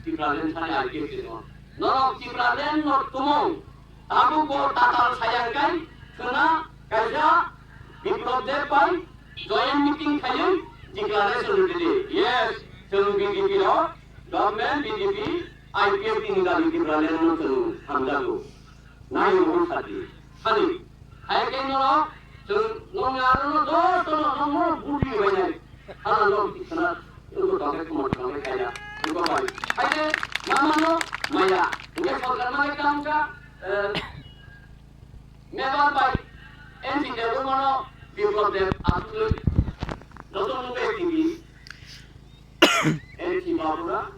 Tipranen saya lagi gitu. No tipranen no tumong. Aku go tatal sayang kai kena kaja biplop depai joint meeting kayu declaration didi. Yes, jeng BJP lo government BJP IPF tinggal di tipranen no jeng hamdago. Nai mo sadi. Sadi. Hai kai no jeng no ngaru no do no budi banyak. Halo lo kena itu doang kemana kemana kaya. Juga baik. Hai mama no maya. Ini program mereka angka. Memang baik. Enti deru mana biplop dep absolut. Nonton nube tinggi. Enti babura.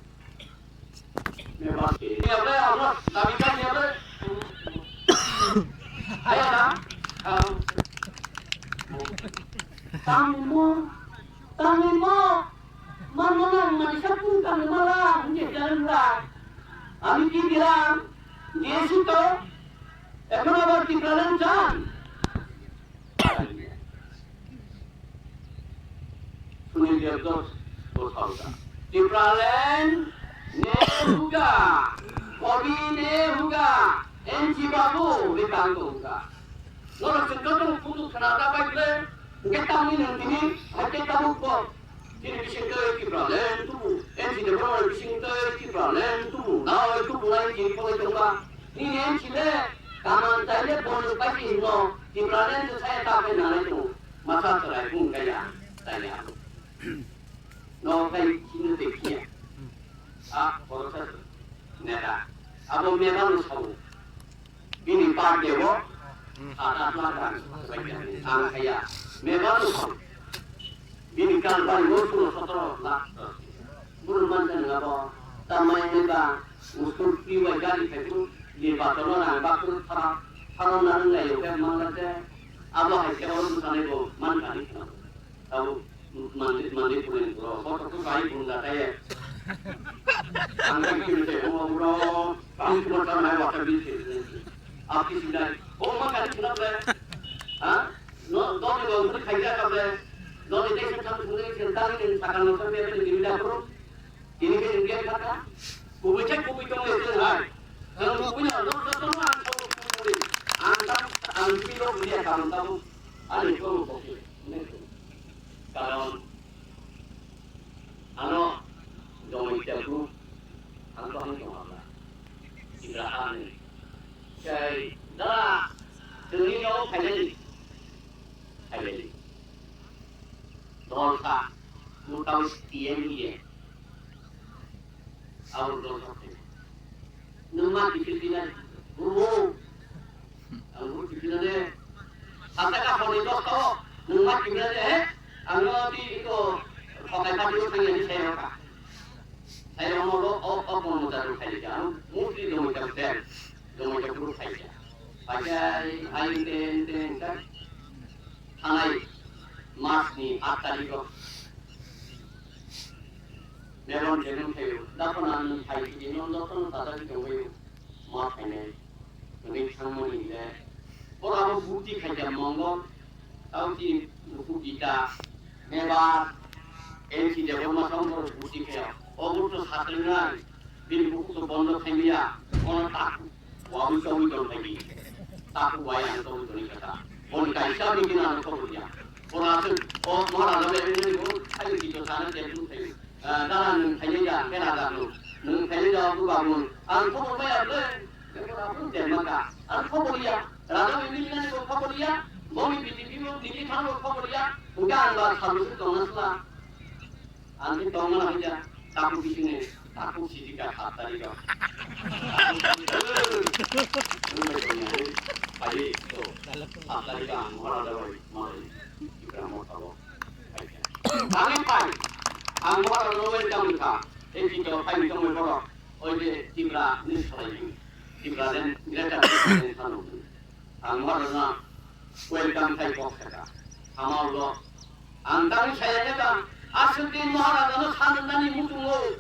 Memang. Ini apa? Allah. Tapi kan ini apa? Ayah dah. Tamin mo. Mana manusia pun kami malah menjadi jalan lah. Ami ki bilang, Yesus to, এখন আবার টিপ্রালেন চান শুনে দিয়ে দোষা টিপ্রালেন নে হুগা কবি নে হুগা এনজি বাবু বিকান্ত হুগা নরক যত ফুটু খানাটা পাইলে গেটা আমি নন্দিনি হাতে তাবুক তিনি বিশেষ টিপ্রালেন তুবু এনজি নে বড় বিশেষ টিপ্রালেন তুবু নাও তুবু নাই কি বলে তোমরা ni chile kaman tale bon pagi no tibranen saya tak kenal itu masa terai pun kaya tanya no kai kini dekia proses nera abo memang tahu ini pak dewo ada pelanggan sebagian ang kaya memang tahu ini kan baru sudah sotro lah burun mantan ngabo tamai nega usul piwa gali itu di batalo na bakul thara na ngai yo ke manglate abo hai ke orang sana go man kali kana tahu mandi pulen bro foto tu kai pun da tay angka kini oh bro bang cuma sana hai water bill api sidai oh man kali kana ble ha no do ni go thri khai ja ka ble do ni dek tham thune chenta ni sakan no sabe ni dimida pro ini ke india kata kubi tong itu hai kalau punya lo antam angkilo dia kantam ani ko kalau ano dong itu antam itu apa ibrahim kai dah dari no Thailand dolsa mutau tiengi और dolsa Numa dipilihan guru, anggur dipilihan sampai kalau itu kau numa dipilihan anggur di itu pakai baju yang di saya mau lo mau taruh saja, mesti dong macam guru saja, pakai air ten kan, hangai mas ni atas itu. Meron jenon kayo, dapat namin kayo jenon dapat tata di kayo mat kene, mungkin sama ni deh. Orang apa bukti kerja mongol, tahu di bukti kita, mebar, ini dia rumah sama bukti kerja. Orang tu satunya, bila buku tu bondo kaya, orang takut, wah itu lagi, takut wayang itu ni kata. Orang kaya siapa ni kita nak kau dia. Orang tu, orang ada ni kayu di sana dia tu kayu. 나는 달리자 배나가고 는 달리자 누가고 안 포고야 돼 내가 아픈 데마가 안 포고야 라고 밀리는 거 포고야 몸이 비비고 비비하는 거 포고야 우리가 안 봐. 사무실 동안서 안 동안 하자 다부 비시네 다부 시지가 갔다리가 빨리 또 갔다리가 뭐라고 말이 이거 못 하고 다음에 빨리 ang mga welcome ka, hindi ka kayo itong may boro, o hindi timra ni Sorayin, timra din, nilata ni Sanong. Ang mga na welcome kayo po ka, ang mga lo, ang dami saya nila, asin din mga na sanon na ni Mutungo,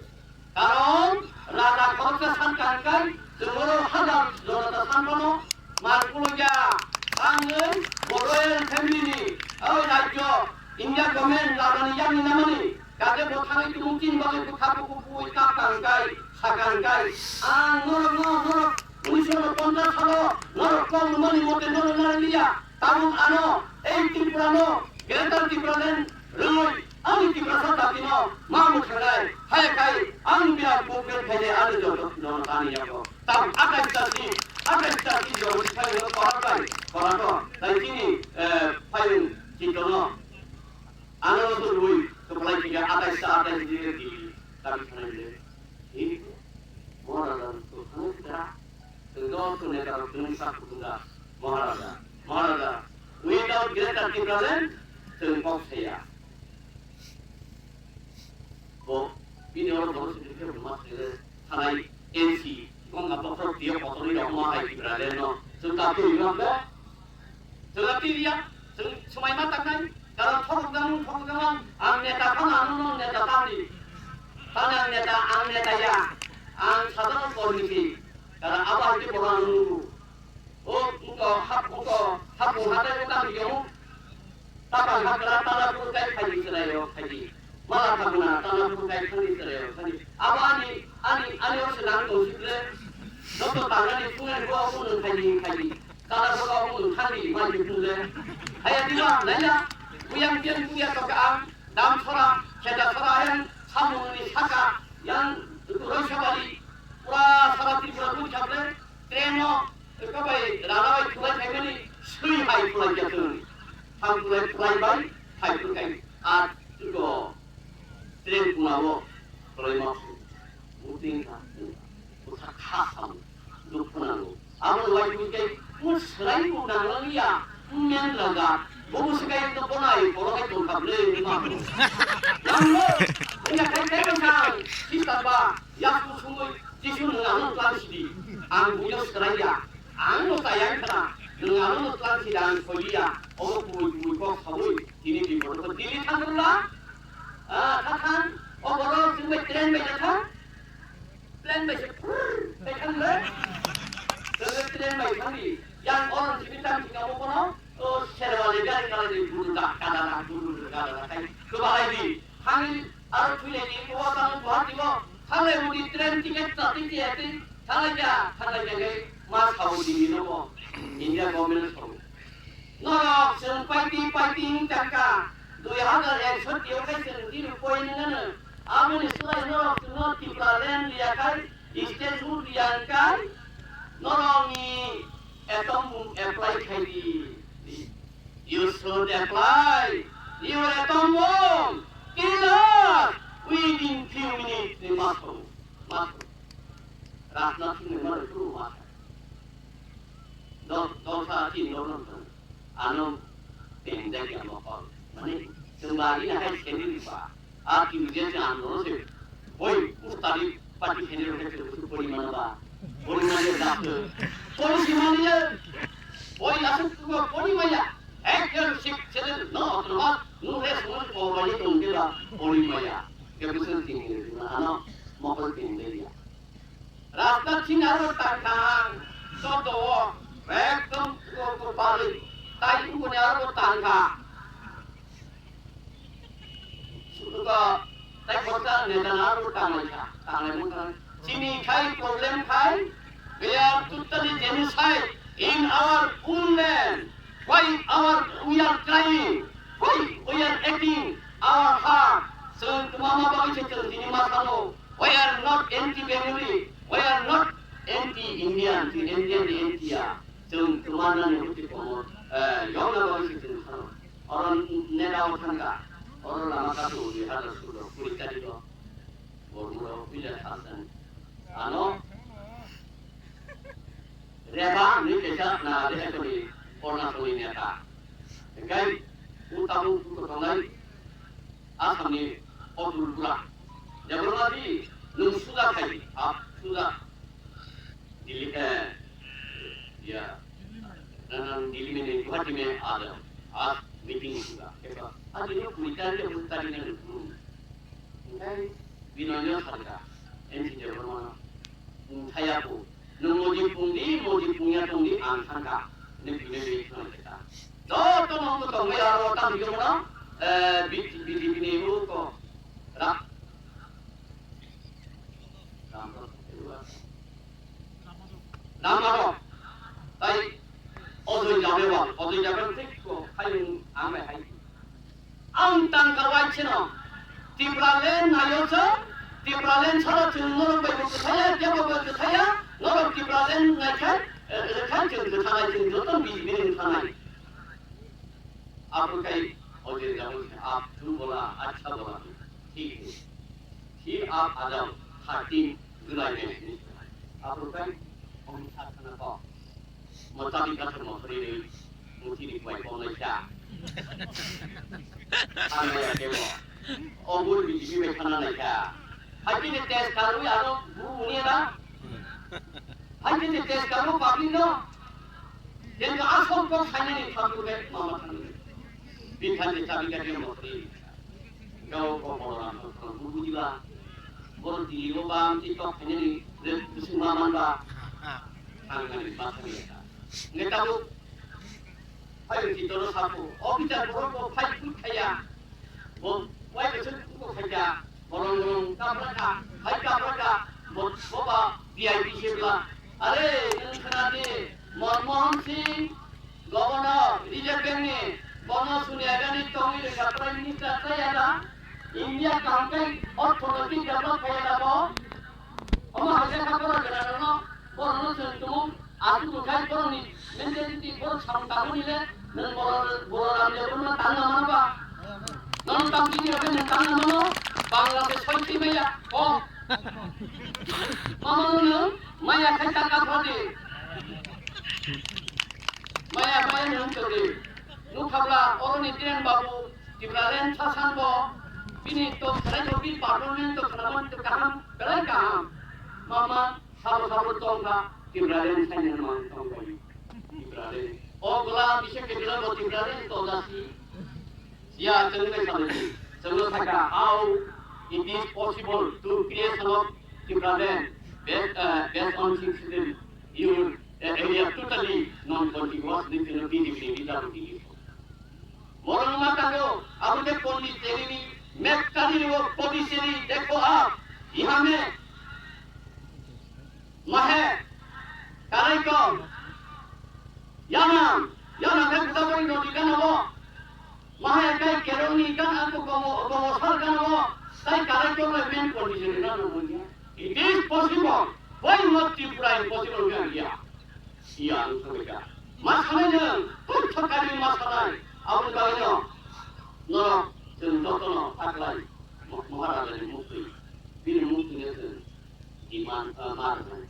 karon, rada korkasan kangkay, siguro hadap, zorata sanpono, marpulo ya, angin, royal family, o radyo, India government, rada ni yan ni namani, Kade botang itu mungkin bagi buka buku ikat tangkai 사간가이 노력 우리처럼 본다 사도 노력 공무원이 못해 노력 날리야 따분 안어 에이 띠프라노 게르tar 띠프라는 르이 아니 띠프라서 다기노 마무 차라이 하야카이 안비야 보별 페네 아르죠 너는 아니냐고 따분 아까있다시 저기 파이는 거라서 나이지니 파이는 진도노 안어도 루이 또 플라이티가 아까있다 지르기 따비 사는데 이 뭐라든 또 하늘이다 그거 내가 그런 사람들다 뭐라다 without greater difference 등복세야 뭐 비디오로 보실 수 있게 맞게 하나의 NC 뭔가 버터 뒤에 버터리 엄마 하이 그러래요 저가 필요한데 저가 필이야 저 수마이 맞다까이 다른 토국당 안내다 하나는 내다 다리 하나 내다 안 내다야 안 사다는 거리지 다른 아버지 보라는 학부 하다고 따는 경우 따방 학교라 따라부까지 가지 있어요 가지 말하구나 따라부까지 가지 있어요 가지 아니 없이 나는 것이 그래 너도 당연히 풍을 구하고는 가지 따라부가고는 가지 많이 그래 하야디가 내냐 우양변 우야도가 남서라 게다 서라hen 사무니 사가 양 러시아발이 우라 사람들이 뭐라고 잡래 트레너 그거에 나라의 그런 장면이 수위하이 플라이였던 한국의 플라이바이 하이플까지 이거 트레이구나고 그러면 무딩가 부탁 하삼 높구나고 아무리 와이프게 무스라이고 나는이야 면러가 무엇이가 있는 보나이 보러가 좀 가블레 이마고 양모 그냥 대변상 시스타바 약수 숨을 지수는 않은 plan시디 안구역 스라이야 안로 사양카나 능아노 plan시랑 소리야 어부부고 사부이 디니디 보러 디니 탄들라 타탄 어버러 정말 트렌 메이타 플랜 메이트 대칸래 트렌 메이타리 양 어른 집이랑 지가 먹거나 세월이 가리가리 부르다 가다라 그 말이 항일 아르투레니 고와다는 도와지고 상해 우리 트렌 티켓 따뜻이 상하자게 마사우디 미노고 인자 고민을 서로 너럭 성 파이팅 잠깐 너희 하늘에 선띄어가있는 일을 보이는 거는 아무리 수다에 너럭 너 티브라렌 리아칼 이스테수 리안칼 너럭이 애덤 애플라이 카이디 You should apply your atom bomb killer within few minutes in Moscow. Ratna sing nói true mà. Đâu xa thì đâu nó anh tiền đây là một con. Này, tương lai là hay cái gì vậy? Kêu dân anh nó sẽ, ôi, ustadi pasti cái này cái super mana ba, mana dia dah. Polisi mana dia? Ôi, asal tu polisi mana? Ekor sik sedang no terus nulis semua orang itu dia polisi mana? Kebetulan tinggi, mana mau tinggi dia. Rasta Cinaru tangkang, soto, rektum kupali, tayu punyaru tangka. Suka tayu kota nedaru tangka, tangka. Sini kai problem kai, we are totally genocide in our own land. Why we are crying? Why we are acting our heart? So mama bagi cerita sini masalo. We are not anti-Bengali. We are not anti-Indian. Indian di India. So kemana ni kita mau? Yang nak bagi cerita orang nedau tangga, orang lama katu di atas sudah kulit tadi tu, orang pilih hasan. Reba ni kita na dia tu di orang tu ini ada. Engkai utang untuk orang asam ni orang pula. Jangan lagi nung sudah kali, sudah dili ya, dan dili ni buat ni ada, meeting sudah. Ada ni kulitan dia bukan ni dulu. Engkai binanya sahaja, enci dia bermana. Saya pun, nung moji punya tungdi angkangka. Ni bini kita. Tahu nong tu kau ya orang tu mana? Bini ko rak. 남아로 তাই 어디 যাবে 어디 যাবেন ঠিক 하인 আমে হাই 아웅땅 가와이치노 디브랄렌 나요서 디브랄렌 서로 증노를 배우고 사야 되고 사야 너로 디브랄렌 나찬 칸증 사나이 증노던 미는 사나이 आपको कहीं और ये जब आप तुम बोला अच्छा बोला ठीक है फिर आप आ जाओ खाती गुनाह में आपको कहीं और साथ ना पाओ मताबी का तो मसरी नहीं मुझे नहीं कोई कौन नहीं क्या आने लगे वो और वो बीच में खाना नहीं क्या हाथी ने तेज करो यारो वो उन्हें ना हाथी ने तेज करो पापी नो जिनका आसपास को खाने नहीं खाते हैं मामा खाने बिखाने चाबी का क्या मसरी गाँव को बोला तो बुझी बा बोल दिली वो बाम ची तो खाने नहीं दूसरी मामा बा खाने नहीं बात नहीं है नेता लोग फाइल की दोनों साथों ऑफिसर बोल को फाइल कुछ खाया वो वाइट बच्चों को खाया बोलों का प्रका वो बा VIP शेबला अरे इतना दे मनमोहन सिंह गवर्नर रिजर्व बैंक ने बोनस सुनिएगा नहीं तो मेरे कपड़े नहीं करता है ना इंडिया काउंटर और थोड़ी डेवलप हो रहा हो हम हमें कपड़ा कराना ना बोनस तुम आज तो काय करो नहीं मैंने जितनी बोल सामने नहीं ले मैंने बोला रामदेव बोलना ताना मानवा नॉन टाउन की अबे ताना मानो बांग्लादेश पंची में या ओ मानो माया खाता का थोड़ी माया नहीं चले नुखाबला और नितिन बाबू तिब्रालेन सासानबो बिनी तो खरे तो भी पार्लियामेंट तो खराबन तो काम मामा साबो तोंगा तिब्रालेन साइनन मान तोंगा तिब्रालेन ओगला बिसे के बिला बो तिब्रालेन तो दासी या जंगले साले जंगल थाका how it is possible to create of Tibraden based on system your area totally non-contiguous within a PDP without PDP मोरन माता को आपने पॉन्डिचेरी मैक्टारी वो पॉन्डिचेरी देखो आप यहाँ में महे कार्यक्रम याना में कुछ नोटी का ना वो महे कई केरोनी का आपको como सर का ना वो कई कार्यक्रम में मेन पॉन्डिचेरी ना हो गया it is possible why not Tripura impossible हो गया ये आंसर क्या मसले न कुछ थकारी मसला Aku tahu no, contohnya aklai, maharaja mukti, bila mukti itu iman marah,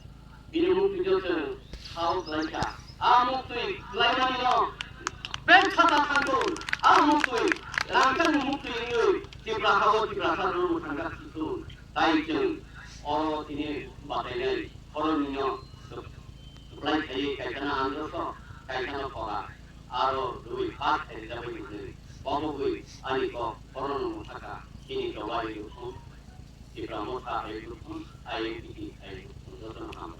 bila mukti itu haus lagi, mukti lagi no, berkata kandung, mukti, rangkaian mukti ini di belakang rumah tangga itu, taiceng, orang ini batalnya, orang ini, supply kayak kena angin kayak kena kola. आरो दुई हाथ है जब भी बाबू कोई आनी को कोरोना मुझका किन्हीं दवाई रुकूं, इब्राहिम था है रुकूं, आये किसी है रुकूं, दोस्तों हम